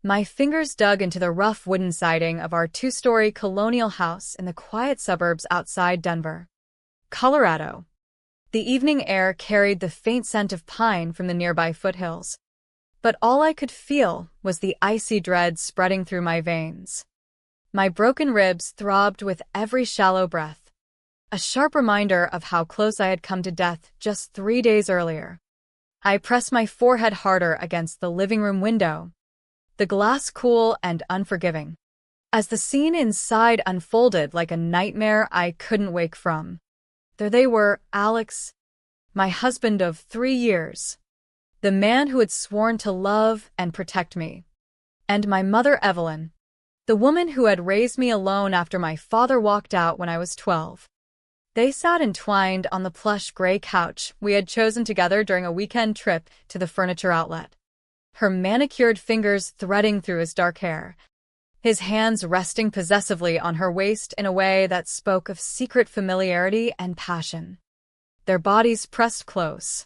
My fingers dug into the rough wooden siding of our two-story colonial house in the quiet suburbs outside Denver, Colorado. The evening air carried the faint scent of pine from the nearby foothills, but all I could feel was the icy dread spreading through my veins. My broken ribs throbbed with every shallow breath, a sharp reminder of how close I had come to death just 3 days earlier. I pressed my forehead harder against the living room window, the glass cool and unforgiving, as the scene inside unfolded like a nightmare I couldn't wake from. There they were, Alex, my husband of 3 years, the man who had sworn to love and protect me, and my mother Evelyn, the woman who had raised me alone after my father walked out when I was 12. They sat entwined on the plush gray couch we had chosen together during a weekend trip to the furniture outlet, her manicured fingers threading through his dark hair, his hands resting possessively on her waist in a way that spoke of secret familiarity and passion. Their bodies pressed close,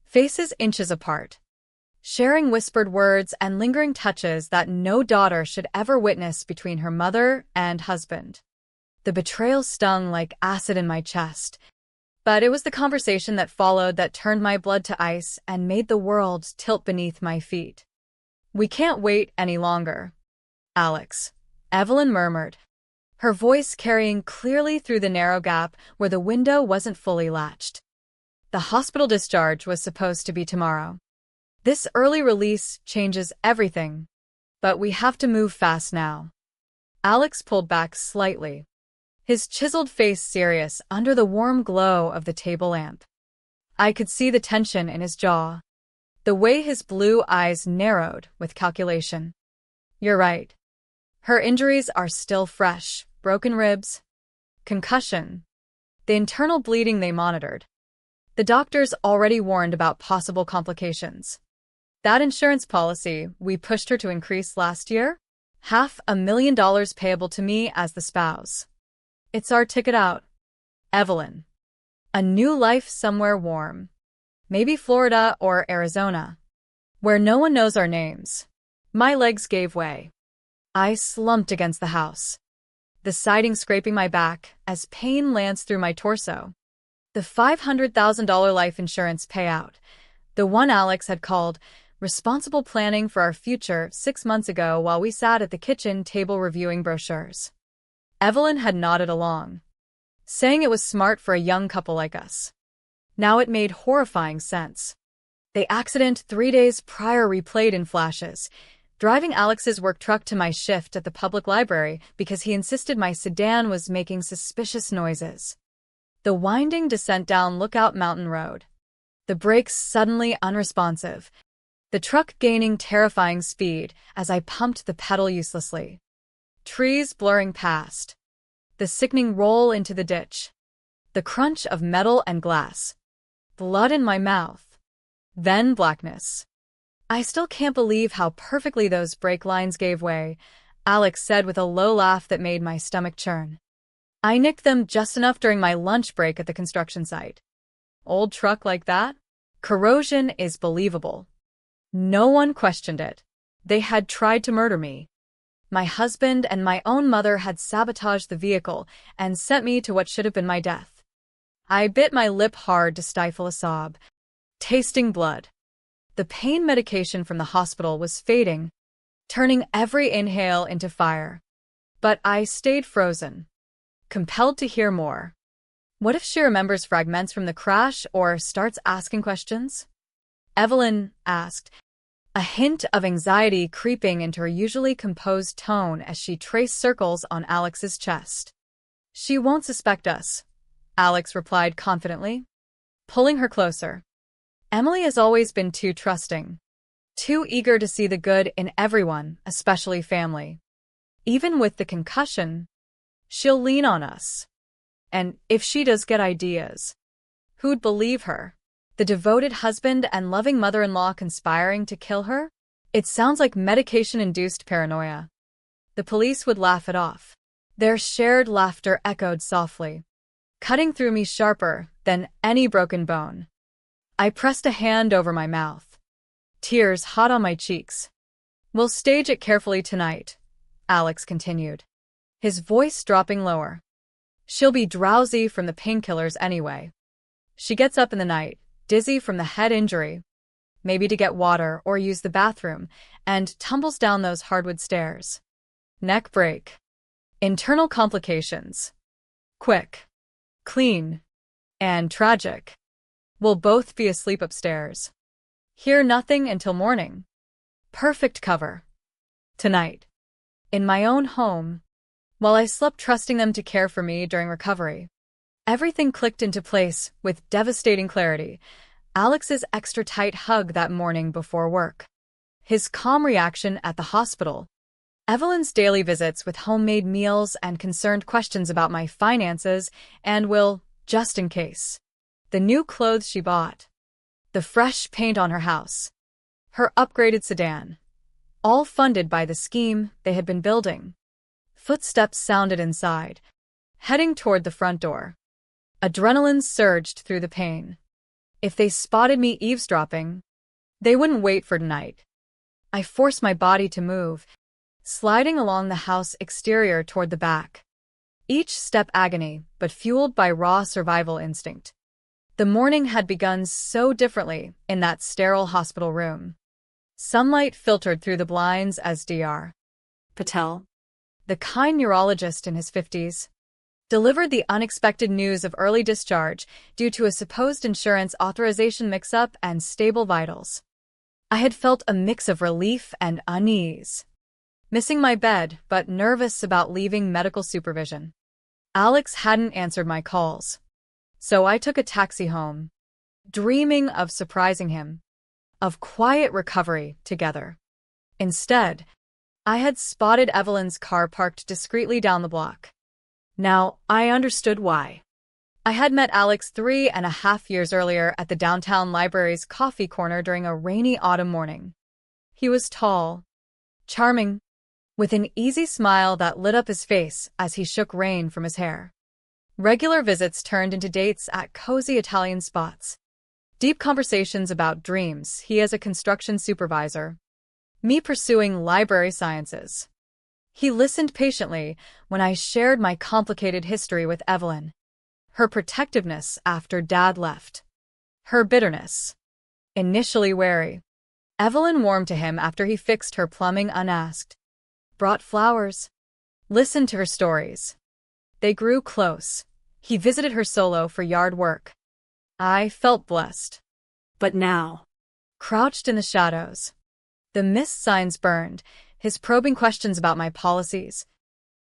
faces inches apart, sharing whispered words and lingering touches that no daughter should ever witness between her mother and husband. The betrayal stung like acid in my chest, but it was the conversation that followed that turned my blood to ice and made the world tilt beneath my feet. "We can't wait any longer, Alex," Evelyn murmured, her voice carrying clearly through the narrow gap where the window wasn't fully latched. The hospital discharge was supposed to be tomorrow. This early release changes everything, but we have to move fast now. Alex pulled back slightly, his chiseled face serious under the warm glow of the table lamp. I could see the tension in his jaw, the way his blue eyes narrowed with calculation. "You're right. Her injuries are still fresh, broken ribs, concussion, the internal bleeding they monitored. The doctors already warned about possible complications. That insurance policy we pushed her to increase last year? $500,000 payable to me as the spouse. It's our ticket out, Evelyn. A new life somewhere warm. Maybe Florida or Arizona, where no one knows our names." My legs gave way. I slumped against the house, the siding scraping my back as pain lanced through my torso. The $500,000 life insurance payout, the one Alex had called responsible planning for our future 6 months ago while we sat at the kitchen table reviewing brochures. Evelyn had nodded along, saying it was smart for a young couple like us. Now it made horrifying sense. The accident 3 days prior replayed in flashes, driving Alex's work truck to my shift at the public library because he insisted my sedan was making suspicious noises. The winding descent down Lookout Mountain Road, the brakes suddenly unresponsive, the truck gaining terrifying speed as I pumped the pedal uselessly. Trees blurring past, the sickening roll into the ditch, the crunch of metal and glass, blood in my mouth, then blackness. "I still can't believe how perfectly those brake lines gave way," Alex said with a low laugh that made my stomach churn. "I nicked them just enough during my lunch break at the construction site. Old truck like that? Corrosion is believable. No one questioned it. They had tried to murder me. My husband and my own mother had sabotaged the vehicle and sent me to what should have been my death." I bit my lip hard to stifle a sob, tasting blood. The pain medication from the hospital was fading, turning every inhale into fire. But I stayed frozen, compelled to hear more. What if she remembers fragments from the crash or starts asking questions? Evelyn asked, a hint of anxiety creeping into her usually composed tone as she traced circles on Alex's chest. "She won't suspect us," Alex replied confidently, pulling her closer. "Emily has always been too trusting, too eager to see the good in everyone, especially family. Even with the concussion, she'll lean on us. And if she does get ideas, who'd believe her? The devoted husband and loving mother-in-law conspiring to kill her? It sounds like medication-induced paranoia." The police would laugh it off. Their shared laughter echoed softly, cutting through me sharper than any broken bone. I pressed a hand over my mouth, tears hot on my cheeks. We'll stage it carefully tonight, Alex continued, his voice dropping lower. She'll be drowsy from the painkillers anyway. She gets up in the night, dizzy from the head injury, maybe to get water or use the bathroom, and tumbles down those hardwood stairs. Neck break. Internal complications. Quick. Clean. And tragic. We'll both be asleep upstairs. Hear nothing until morning. Perfect cover. Tonight. In my own home. While I slept trusting them to care for me during recovery. Everything clicked into place with devastating clarity. Alex's extra tight hug that morning before work. His calm reaction at the hospital. Evelyn's daily visits with homemade meals and concerned questions about my finances and Will, just in case. The new clothes she bought. The fresh paint on her house. Her upgraded sedan. All funded by the scheme they had been building. Footsteps sounded inside, heading toward the front door. Adrenaline surged through the pain. If they spotted me eavesdropping, they wouldn't wait for tonight. I forced my body to move, sliding along the house exterior toward the back. Each step agony, but fueled by raw survival instinct. The morning had begun so differently in that sterile hospital room. Sunlight filtered through the blinds as Dr. Patel, the kind neurologist in his 50s, delivered the unexpected news of early discharge due to a supposed insurance authorization mix-up and stable vitals. I had felt a mix of relief and unease. Missing my bed, but nervous about leaving medical supervision. Alex hadn't answered my calls. So I took a taxi home, dreaming of surprising him, of quiet recovery together. Instead, I had spotted Evelyn's car parked discreetly down the block. Now, I understood why. I had met Alex 3.5 years earlier at the downtown library's coffee corner during a rainy autumn morning. He was tall, charming, with an easy smile that lit up his face as he shook rain from his hair. Regular visits turned into dates at cozy Italian spots. Deep conversations about dreams, he as a construction supervisor, me pursuing library sciences. He listened patiently when I shared my complicated history with Evelyn. Her protectiveness after Dad left. Her bitterness. Initially wary. Evelyn warmed to him after he fixed her plumbing unasked. Brought flowers. Listened to her stories. They grew close. He visited her solo for yard work. I felt blessed. But now, crouched in the shadows, the mist signs burned, his probing questions about my policies,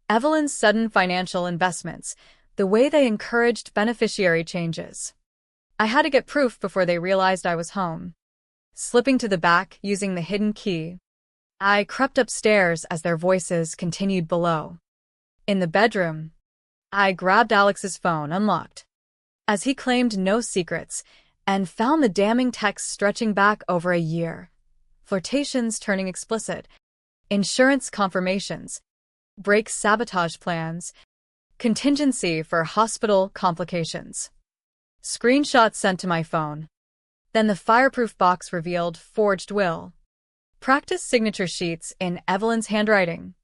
Evelyn's sudden financial investments, the way they encouraged beneficiary changes. I had to get proof before they realized I was home. Slipping to the back using the hidden key, I crept upstairs as their voices continued below. In the bedroom, I grabbed Alex's phone unlocked, as he claimed no secrets, and found the damning text stretching back over a year. Flirtations turning explicit, insurance confirmations, brake sabotage plans, contingency for hospital complications. Screenshots sent to my phone. Then the fireproof box revealed forged will. Practice signature sheets in Evelyn's handwriting.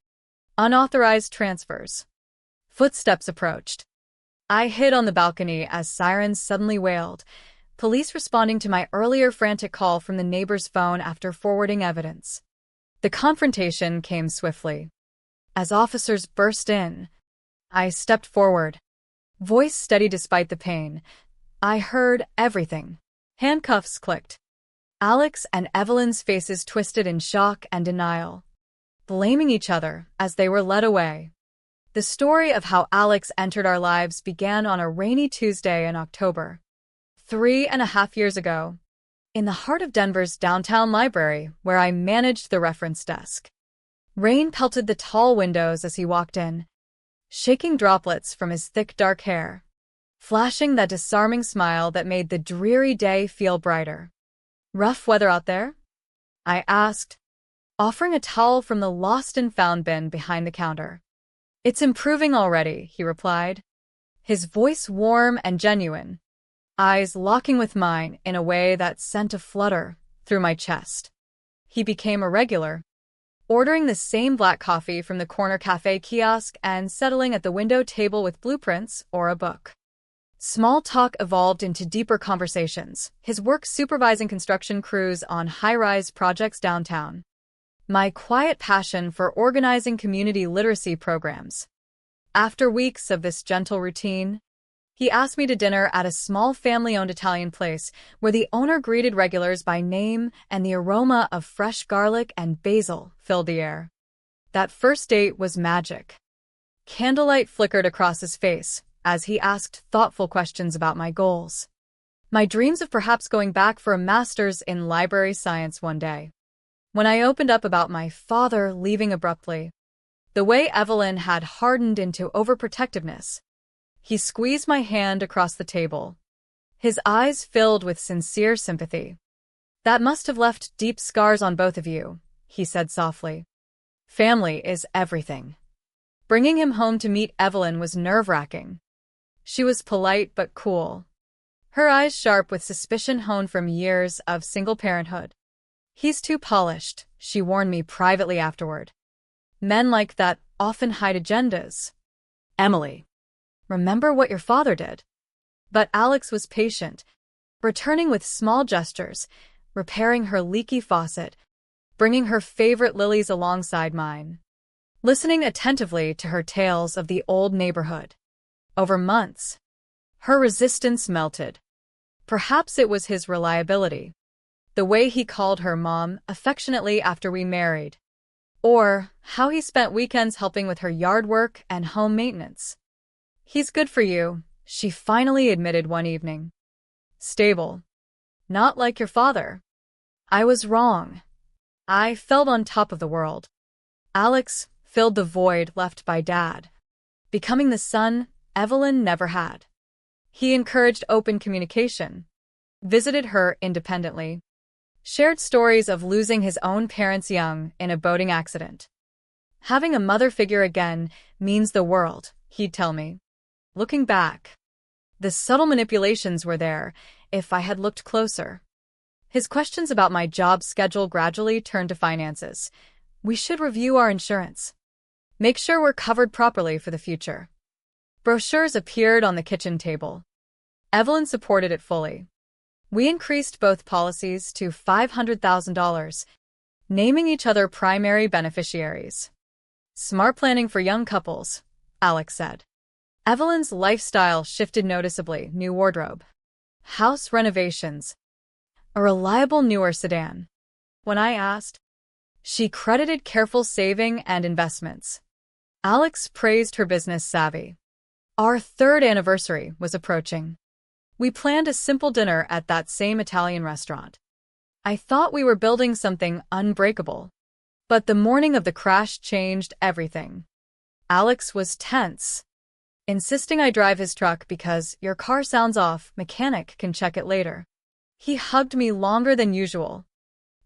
Unauthorized transfers. Footsteps approached. I hid on the balcony as sirens suddenly wailed, police responding to my earlier frantic call from the neighbor's phone after forwarding evidence. The confrontation came swiftly. As officers burst in, I stepped forward. Voice steady despite the pain. I heard everything. Handcuffs clicked. Alex and Evelyn's faces twisted in shock and denial, blaming each other as they were led away. The story of how Alex entered our lives began on a rainy Tuesday in October, 3.5 years ago, in the heart of Denver's downtown library where I managed the reference desk. Rain pelted the tall windows as he walked in, shaking droplets from his thick dark hair, flashing that disarming smile that made the dreary day feel brighter. "Rough weather out there?" I asked, offering a towel from the lost and found bin behind the counter. "It's improving already," he replied, his voice warm and genuine, eyes locking with mine in a way that sent a flutter through my chest. He became a regular. ordering the same black coffee from the corner cafe kiosk and settling at the window table with blueprints or a book. Small talk evolved into deeper conversations, his work supervising construction crews on high-rise projects downtown. My quiet passion for organizing community literacy programs. After weeks of this gentle routine, he asked me to dinner at a small family-owned Italian place where the owner greeted regulars by name and the aroma of fresh garlic and basil filled the air. That first date was magic. Candlelight flickered across his face as he asked thoughtful questions about my goals. My dreams of perhaps going back for a master's in library science one day. When I opened up about my father leaving abruptly, the way Evelyn had hardened into overprotectiveness, he squeezed my hand across the table, his eyes filled with sincere sympathy. "That must have left deep scars on both of you," he said softly. "Family is everything." Bringing him home to meet Evelyn was nerve-wracking. She was polite but cool, her eyes sharp with suspicion honed from years of single parenthood. "He's too polished," she warned me privately afterward. "Men like that often hide agendas." "Emily, remember what your father did." But Alex was patient, returning with small gestures, repairing her leaky faucet, bringing her favorite lilies alongside mine, listening attentively to her tales of the old neighborhood. Over months, her resistance melted. Perhaps it was his reliability, the way he called her mom affectionately after we married, or how he spent weekends helping with her yard work and home maintenance. "He's good for you," she finally admitted one evening. "Stable. Not like your father." I was wrong. I felt on top of the world. Alex filled the void left by Dad, becoming the son Evelyn never had. He encouraged open communication, visited her independently, shared stories of losing his own parents young in a boating accident. "Having a mother figure again means the world," he'd tell me. Looking back, the subtle manipulations were there if I had looked closer. His questions about my job schedule gradually turned to finances. "We should review our insurance. Make sure we're covered properly for the future." Brochures appeared on the kitchen table. Evelyn supported it fully. We increased both policies to $500,000, naming each other primary beneficiaries. "Smart planning for young couples," Alex said. Evelyn's lifestyle shifted noticeably. New wardrobe, house renovations, a reliable newer sedan. When I asked, she credited careful saving and investments. Alex praised her business savvy. Our third anniversary was approaching. We planned a simple dinner at that same Italian restaurant. I thought we were building something unbreakable. But the morning of the crash changed everything. Alex was tense, insisting I drive his truck because "Your car sounds off, mechanic can check it later." He hugged me longer than usual,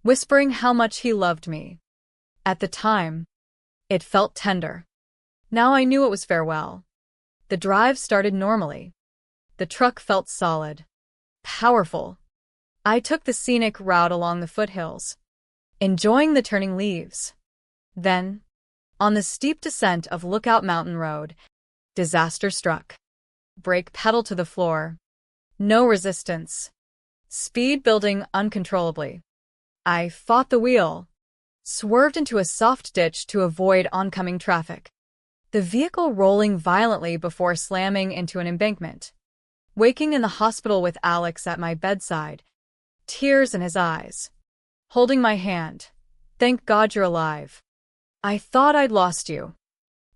whispering how much he loved me. At the time, it felt tender. Now I knew it was farewell. The drive started normally. The truck felt solid, powerful. I took the scenic route along the foothills, enjoying the turning leaves. Then, on the steep descent of Lookout Mountain Road, disaster struck. Brake pedal to the floor. No resistance. Speed building uncontrollably. I fought the wheel, swerved into a soft ditch to avoid oncoming traffic, the vehicle rolling violently before slamming into an embankment. Waking in the hospital with Alex at my bedside, tears in his eyes, holding my hand. "Thank God you're alive. I thought I'd lost you."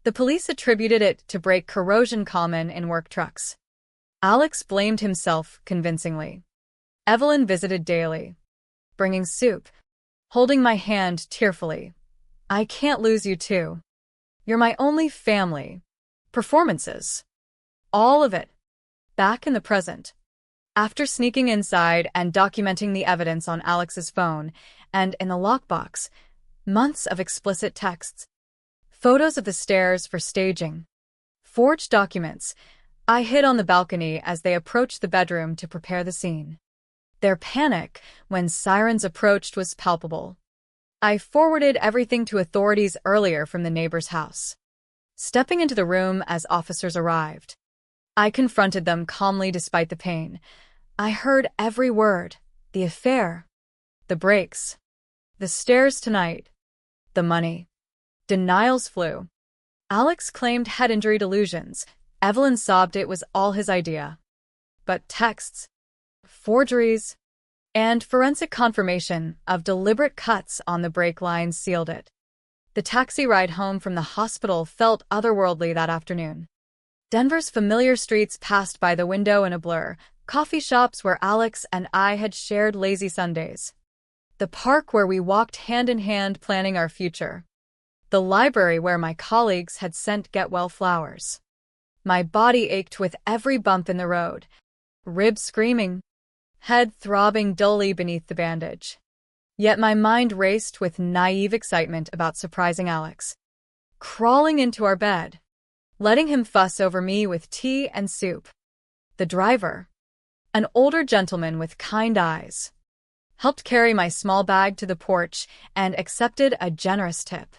The police attributed it to brake corrosion common in work trucks. Alex blamed himself convincingly. Evelyn visited daily, bringing soup, holding my hand tearfully. "I can't lose you too. You're my only family." Performances. All of it. Back in the present. After sneaking inside and documenting the evidence on Alex's phone and in the lockbox, months of explicit texts, photos of the stairs for staging, forged documents, I hid on the balcony as they approached the bedroom to prepare the scene. Their panic when sirens approached was palpable. I forwarded everything to authorities earlier from the neighbor's house. Stepping into the room as officers arrived, I confronted them calmly despite the pain. I heard every word. The affair. The breaks. The stairs tonight. The money. Denials flew. Alex claimed head injury delusions. Evelyn sobbed it was all his idea. But texts, forgeries, and forensic confirmation of deliberate cuts on the brake lines sealed it. The taxi ride home from the hospital felt otherworldly that afternoon. Denver's familiar streets passed by the window in a blur, coffee shops where Alex and I had shared lazy Sundays. The park where we walked hand in hand planning our future. The library where my colleagues had sent get-well flowers. My body ached with every bump in the road, ribs screaming, head throbbing dully beneath the bandage. Yet my mind raced with naive excitement about surprising Alex. Crawling into our bed, letting him fuss over me with tea and soup. The driver, an older gentleman with kind eyes, helped carry my small bag to the porch and accepted a generous tip.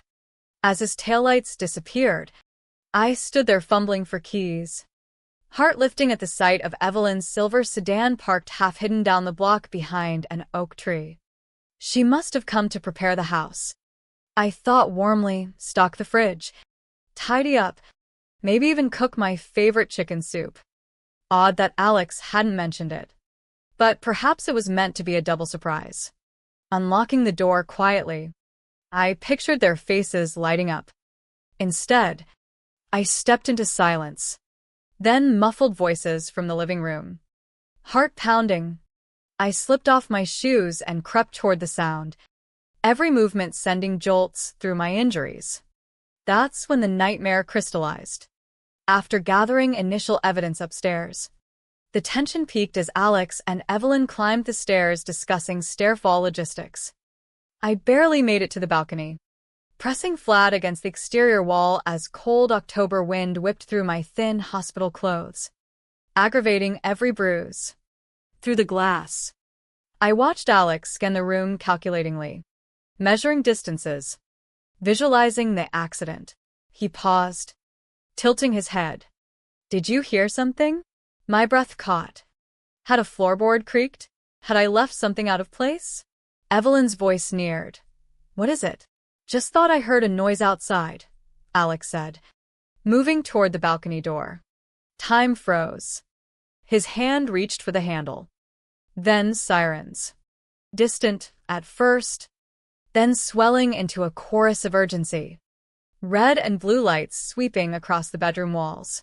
As his taillights disappeared, I stood there fumbling for keys, heart lifting at the sight of Evelyn's silver sedan parked half-hidden down the block behind an oak tree. She must have come to prepare the house. I thought warmly, stock the fridge, tidy up, maybe even cook my favorite chicken soup. Odd that Alex hadn't mentioned it. But perhaps it was meant to be a double surprise. Unlocking the door quietly, I pictured their faces lighting up. Instead, I stepped into silence. Then muffled voices from the living room. Heart pounding. I slipped off my shoes and crept toward the sound, every movement sending jolts through my injuries. That's when the nightmare crystallized. After gathering initial evidence upstairs, the tension peaked as Alex and Evelyn climbed the stairs discussing stairfall logistics. I barely made it to the balcony, pressing flat against the exterior wall as cold October wind whipped through my thin hospital clothes, aggravating every bruise. Through the glass, I watched Alex scan the room calculatingly, measuring distances, visualizing the accident. He paused, tilting his head. Did you hear something? My breath caught. Had a floorboard creaked? Had I left something out of place? Evelyn's voice sneered. What is it? Just thought I heard a noise outside, Alex said, moving toward the balcony door. Time froze. His hand reached for the handle. Then sirens. Distant at first, then swelling into a chorus of urgency. Red and blue lights sweeping across the bedroom walls.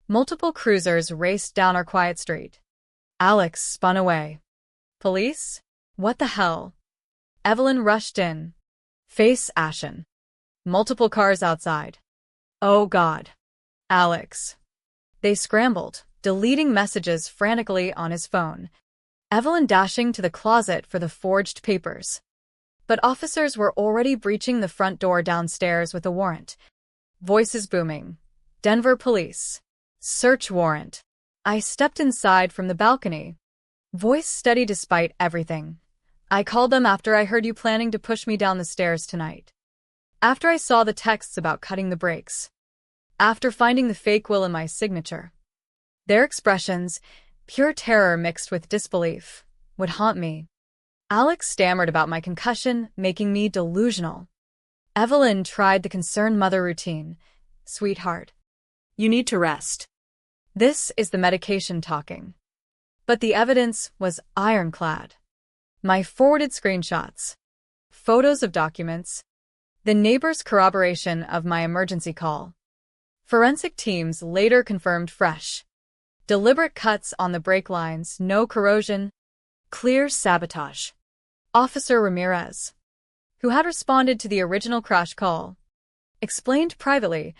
Multiple cruisers raced down our quiet street. Alex spun away. Police? What the hell? Evelyn rushed in, face ashen. Multiple cars outside. Oh God. Alex. They scrambled, deleting messages frantically on his phone. Evelyn dashing to the closet for the forged papers. But officers were already breaching the front door downstairs with a warrant. Voices booming. Denver police. Search warrant. I stepped inside from the balcony. Voice steady despite everything. I called them after I heard you planning to push me down the stairs tonight. After I saw the texts about cutting the brakes. After finding the fake will in my signature. Their expressions, pure terror mixed with disbelief, would haunt me. Alex stammered about my concussion, making me delusional. Evelyn tried the concerned mother routine. Sweetheart, you need to rest. This is the medication talking. But the evidence was ironclad. My forwarded screenshots, photos of documents, the neighbor's corroboration of my emergency call. Forensic teams later confirmed fresh, deliberate cuts on the brake lines, no corrosion, clear sabotage. Officer Ramirez, who had responded to the original crash call, explained privately,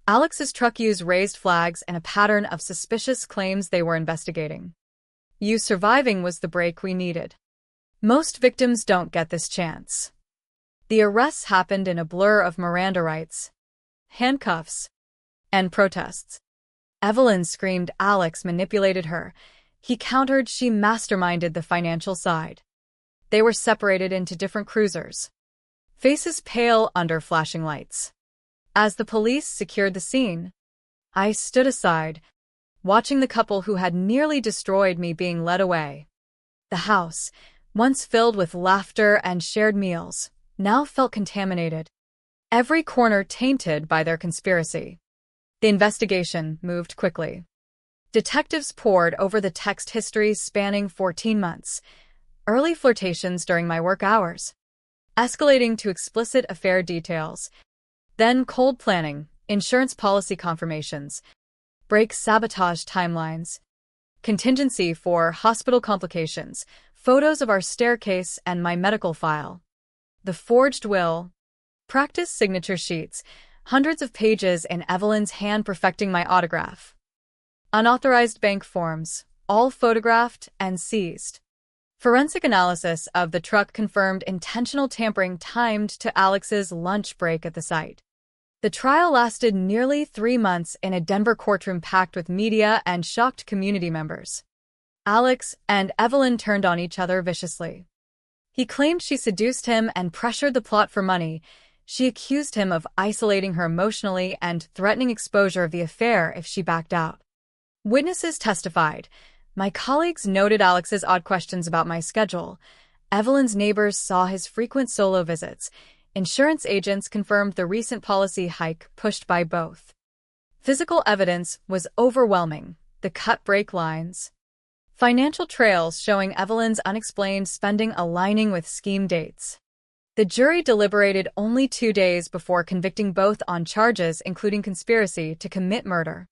Alex's truck used raised flags and a pattern of suspicious claims they were investigating. You surviving was the break we needed. Most victims don't get this chance. The arrests happened in a blur of Miranda rights, handcuffs, and protests. Evelyn screamed Alex manipulated her. He countered she masterminded the financial side. They were separated into different cruisers. faces pale under flashing lights. As the police secured the scene, I stood aside, watching the couple who had nearly destroyed me being led away. The house, once filled with laughter and shared meals, now felt contaminated, every corner tainted by their conspiracy. The investigation moved quickly. Detectives pored over the text histories spanning 14 months, early flirtations during my work hours, escalating to explicit affair details, then cold planning, insurance policy confirmations, brake sabotage timelines, contingency for hospital complications, photos of our staircase and my medical file, the forged will, practice signature sheets, hundreds of pages in Evelyn's hand perfecting my autograph, unauthorized bank forms, all photographed and seized. Forensic analysis of the truck confirmed intentional tampering timed to Alex's lunch break at the site. The trial lasted nearly 3 months in a Denver courtroom packed with media and shocked community members. Alex and Evelyn turned on each other viciously. He claimed she seduced him and pressured the plot for money. She accused him of isolating her emotionally and threatening exposure of the affair if she backed out. Witnesses testified. My colleagues noted Alex's odd questions about my schedule. Evelyn's neighbors saw his frequent solo visits. Insurance agents confirmed the recent policy hike pushed by both. Physical evidence was overwhelming. The cut-break lines, financial trails showing Evelyn's unexplained spending aligning with scheme dates. The jury deliberated only 2 days before convicting both on charges including conspiracy to commit murder,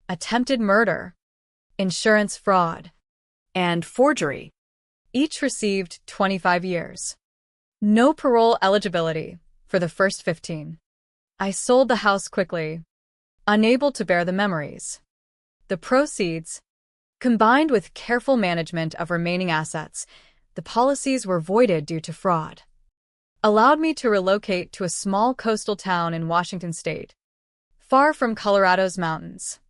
attempted murder, insurance fraud, and forgery. Each received 25 years. No parole eligibility for the first 15. I sold the house quickly, unable to bear the memories. The proceeds, combined with careful management of remaining assets, the policies were voided due to fraud, allowed me to relocate to a small coastal town in Washington state, far from Colorado's mountains.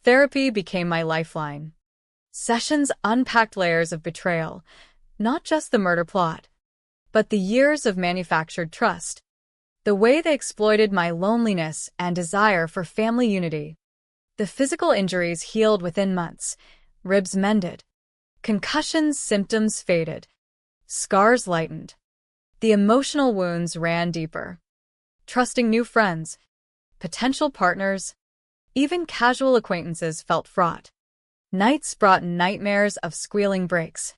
Therapy became my lifeline. Sessions unpacked layers of betrayal, not just the murder plot, but the years of manufactured trust, the way they exploited my loneliness and desire for family unity. The physical injuries healed within months, ribs mended, concussions symptoms faded, scars lightened. The emotional wounds ran deeper. Trusting new friends, potential partners, even casual acquaintances felt fraught. Nights brought nightmares of squealing brakes,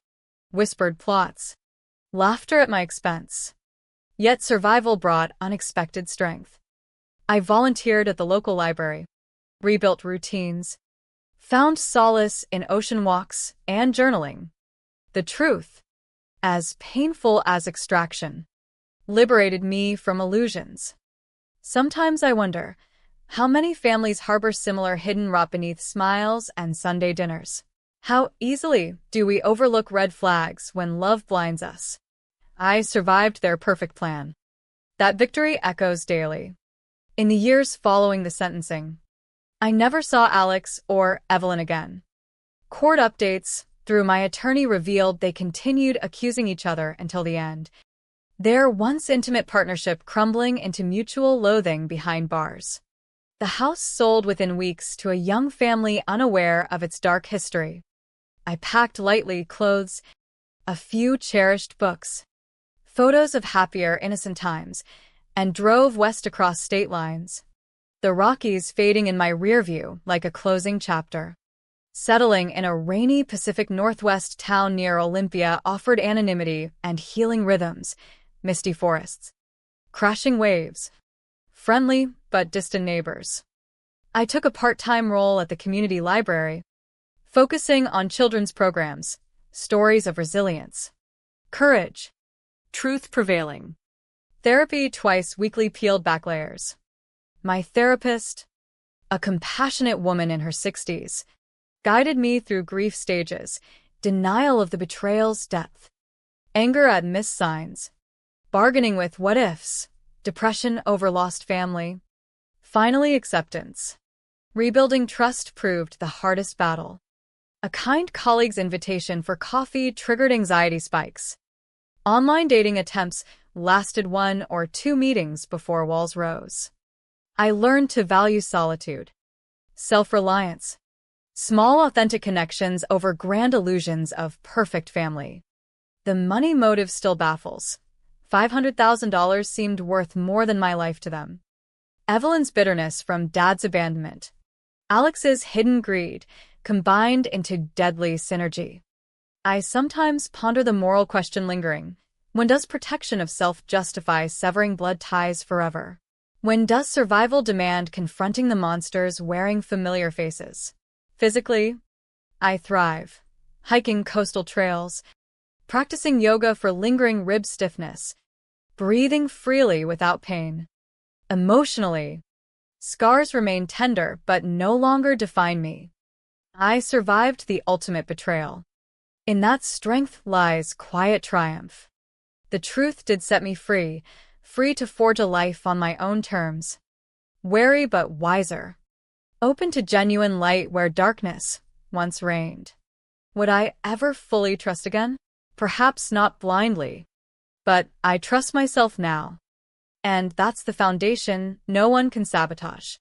whispered plots, laughter at my expense. Yet survival brought unexpected strength. I volunteered at the local library, rebuilt routines, found solace in ocean walks and journaling. The truth, as painful as extraction, liberated me from illusions. Sometimes I wonder, how many families harbor similar hidden rot beneath smiles and Sunday dinners? How easily do we overlook red flags when love blinds us? I survived their perfect plan. That victory echoes daily. In the years following the sentencing, I never saw Alex or Evelyn again. Court updates through my attorney revealed they continued accusing each other until the end, their once intimate partnership crumbling into mutual loathing behind bars. The house sold within weeks to a young family unaware of its dark history. I packed lightly clothes, a few cherished books, photos of happier, innocent times, and drove west across state lines, the Rockies fading in my rearview like a closing chapter. Settling in a rainy Pacific Northwest town near Olympia offered anonymity and healing rhythms, misty forests, crashing waves, friendly but distant neighbors. I took a part-time role at the community library, focusing on children's programs, stories of resilience, courage, truth prevailing. Therapy twice weekly peeled back layers. My therapist, a compassionate woman in her 60s, guided me through grief stages, denial of the betrayal's depth, anger at missed signs, bargaining with what-ifs, depression over lost family, finally acceptance. Rebuilding trust proved the hardest battle. A kind colleague's invitation for coffee triggered anxiety spikes. Online dating attempts lasted 1 or 2 meetings before walls rose. I learned to value solitude, self-reliance, small authentic connections over grand illusions of perfect family. The money motive still baffles. $500,000 seemed worth more than my life to them. Evelyn's bitterness from Dad's abandonment, Alex's hidden greed, combined into deadly synergy. I sometimes ponder the moral question lingering. When does protection of self justify severing blood ties forever? When does survival demand confronting the monsters wearing familiar faces? Physically, I thrive. Hiking coastal trails, practicing yoga for lingering rib stiffness, breathing freely without pain. Emotionally, scars remain tender but no longer define me. I survived the ultimate betrayal. In that strength lies quiet triumph. The truth did set me free, free to forge a life on my own terms. Wary but wiser. Open to genuine light where darkness once reigned. Would I ever fully trust again? Perhaps not blindly. But I trust myself now. And that's the foundation no one can sabotage.